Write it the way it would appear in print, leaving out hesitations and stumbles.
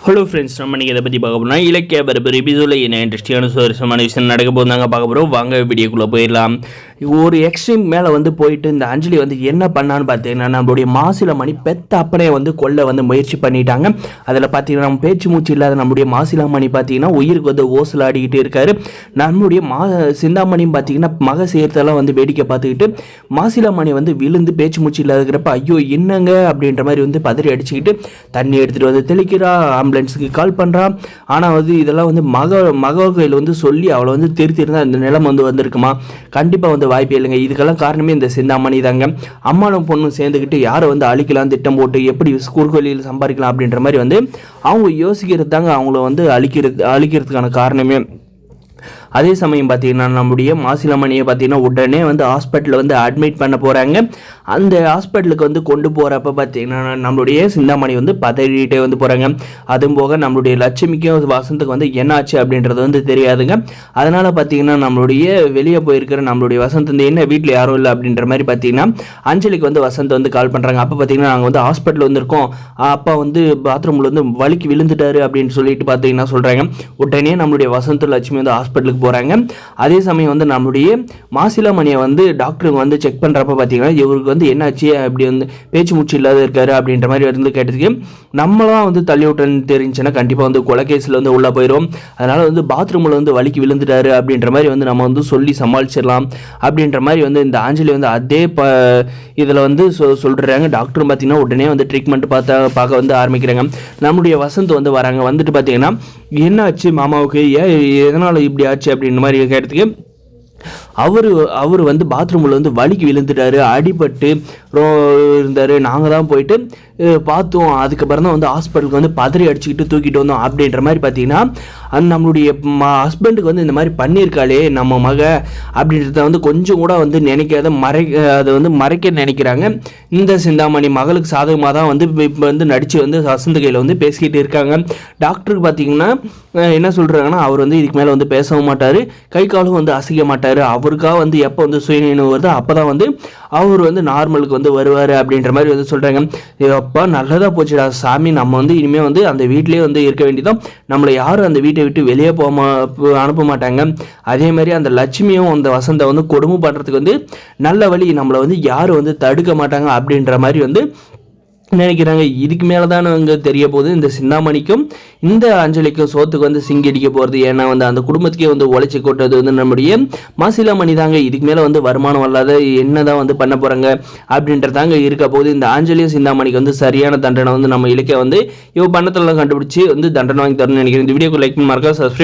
Hello friends, நம்ம இதை பற்றி பார்க்க போனால் இலக்கிய பரப்பு எபிசோடில் என்ன இன்ட்ரெஸ்டிங்கான சுவாரஸ்யமான விஷயம் நடக்க போது நாங்கள் பார்க்க போகிறோம். வாங்க வீடியோக்குள்ளே போயிடலாம். ஒரு எக்ஸ்ட்ரீம் மேலே போயிட்டு இந்த அஞ்சலி என்ன பண்ணான்னு பார்த்தீங்கன்னா, நம்மளுடைய மாசிலாமணி பெத்த அப்பனையை கொல்ல முயற்சி பண்ணிட்டாங்க. அதில் பார்த்தீங்கன்னா நம்ம பேச்சு மூச்சு இல்லாத நம்மளுடைய மாசிலாமணி பார்த்தீங்கன்னா உயிருக்கு ஓசல் ஆடிக்கிட்டு இருக்காரு. நம்மளுடைய சிந்தாமணியும் பார்த்தீங்கன்னா மக சேர்த்தெல்லாம் வேடிக்கை பார்த்துக்கிட்டு மாசிலாமணி விழுந்து பேச்சு மூச்சு இல்லாதக்கிறப்ப ஐயோ என்னங்க அப்படின்ற மாதிரி பதறி அடிச்சுக்கிட்டு தண்ணி எடுத்துகிட்டு தெளிக்கிறா. ஆம்புலன்ஸுக்கு கால் பண்ணுறான். ஆனால் இதெல்லாம் மகள் சொல்லி அவளை திருத்திருந்தால் இந்த நிலம் வந்திருக்குமா? கண்டிப்பாக வாய்ப்பே இல்லைங்க. இதுக்கெல்லாம் காரணமே இந்த சிந்தாமணி தாங்க. அம்மாவும் பொண்ணும் சேர்ந்துக்கிட்டு யாரை அழிக்கலாம் திட்டம் போட்டு எப்படி குறுக்கோலியில் சம்பாதிக்கலாம் அப்படின்ற மாதிரி அவங்க யோசிக்கிறது தாங்க அவங்கள அழிக்கிறதுக்கான காரணமே. அதே சமயம் பார்த்தீங்கன்னா நம்முடைய மாசிலாமணியை பார்த்தீங்கன்னா உடனே ஹாஸ்பிட்டலில் அட்மிட் பண்ண போகிறாங்க. அந்த ஹாஸ்பிட்டலுக்கு கொண்டு போகிறப்ப பார்த்தீங்கன்னா நம்மளுடைய சிந்தாமணி பதறிட்டே போகிறாங்க. அதுவும் போக நம்மளுடைய லட்சுமிக்கும் வசந்துக்கு என்ன ஆச்சு அப்படின்றது தெரியாதுங்க. அதனால் பார்த்தீங்கன்னா நம்மளுடைய வெளியே போயிருக்கிற நம்மளுடைய வசந்த் என்ன வீட்டில் யாரும் இல்லை அப்படின்ற மாதிரி பார்த்தீங்கன்னா அஞ்சலிக்கு வசந்த் கால் பண்ணுறாங்க. அப்போ பார்த்தீங்கன்னா நாங்கள் ஹாஸ்பிட்டல் இருக்கோம், அப்பா பாத்ரூமில் வலிக்கு விழுந்துட்டாரு அப்படின்னு சொல்லிட்டு பார்த்தீங்கன்னா சொல்கிறாங்க. உடனே நம்மளுடைய வசந்த் லட்சுமி ஹாஸ்பிட்டலுக்கு போகிறாங்க. அதே சமயம் நம்மளுடைய மாசிலாமணியை டாக்டருக்கு செக் பண்ணுறப்ப பார்த்தீங்கன்னா இவருக்கு என்னாச்சு அப்படி பேச்சு மூச்சு இல்லாத இருக்காரு அப்படின்ற மாதிரி கேட்டதுக்கு நம்மளாம் தள்ளி விட்டேன்னு தெரிஞ்சுன்னா கண்டிப்பாக கொலை கேஸில் உள்ள போயிடும். அதனால பாத்ரூமில் வலிக்கு விழுந்துட்டாரு அப்படின்ற மாதிரி நம்ம சொல்லி சமாளிச்சிடலாம் அப்படின்ற மாதிரி இந்த ஆஞ்சலி அதே இதில் சொல்கிறாங்க. டாக்டரும் பார்த்தீங்கன்னா உடனே ட்ரீட்மெண்ட் பார்க்க ஆரம்பிக்கிறாங்க. நம்முடைய வசந்த் வராங்க. வந்துட்டு பார்த்தீங்கன்னா என்ன ஆச்சு மாமாவுக்கு, எதனால் இப்படி ஆச்சு அப்படின்ற மாதிரி கேட்டதுக்கு அவர் பாத்ரூமில் வலிக்கு விழுந்துட்டாரு, அடிபட்டு இருந்தார். நாங்கள் தான் போயிட்டு பார்த்தோம். அதுக்கப்புறம் தான் ஹாஸ்பிட்டலுக்கு பதறி அடிச்சுக்கிட்டு தூக்கிட்டு வந்தோம் அப்படின்ற மாதிரி பார்த்தீங்கன்னா நம்மளுடைய ஹஸ்பண்டுக்கு இந்த மாதிரி பண்ணியிருக்காளே நம்ம மக அப்படின்றத கொஞ்சம் கூட நினைக்காத அதை மறைக்க நினைக்கிறாங்க. இந்த சிந்தாமணி மகளுக்கு சாதகமாக தான் இப்போ நடித்து வசந்த கையில் பேசிக்கிட்டு இருக்காங்க. டாக்டருக்கு பார்த்தீங்கன்னா என்ன சொல்கிறாங்கன்னா அவர் இதுக்கு மேலே பேசவும் மாட்டார், கை காலும் அசைக்க மாட்டார். அவருக்காக எப்போ சுயநினைவு வருதோ அப்போ தான் அவர் நார்மலுக்கு வருவார் அப்படின்ற மாதிரி சொல்கிறாங்க. அப்போ நல்லதாக போச்சுடா சாமி, நம்ம இனிமேல் அந்த வீட்டிலே இருக்க வேண்டியதான், நம்மளை யாரும் அந்த வீட்டை விட்டு வெளியே அனுப்ப மாட்டாங்க. அதே மாதிரி அந்த லட்சுமியும் அந்த வசந்தை கொடுமை பண்ணுறதுக்கு நல்ல வழி, நம்மளை யாரும் தடுக்க மாட்டாங்க அப்படின்ற மாதிரி நினைக்கிறாங்க. இதுக்கு மேலே தான் தெரிய போகுது இந்த சிந்தாமணிக்கும் இந்த அஞ்சலிக்கும் சோத்துக்கு சிங்கடிக்க போகிறது. ஏன்னா அந்த குடும்பத்துக்கே உழைச்சி கொட்டது நம்முடைய மாசிலாமணி தாங்க. இதுக்கு மேலே வருமானம் இல்லாத என்னதான் பண்ண போகிறாங்க அப்படின்றதாங்க இருக்க போகுது. இந்த ஆஞ்சலியும் சிந்தாமணிக்கு சரியான தண்டனை நம்ம இலக்கிய இவ பண்ணத்தெல்லாம் கண்டுபிடிச்சி தண்டனை வாங்கி தரணும்னு நினைக்கிறேன். இந்த வீடியோக்கு லைக் பண்ணி மறக்காம சப்ஸ்கிரைப்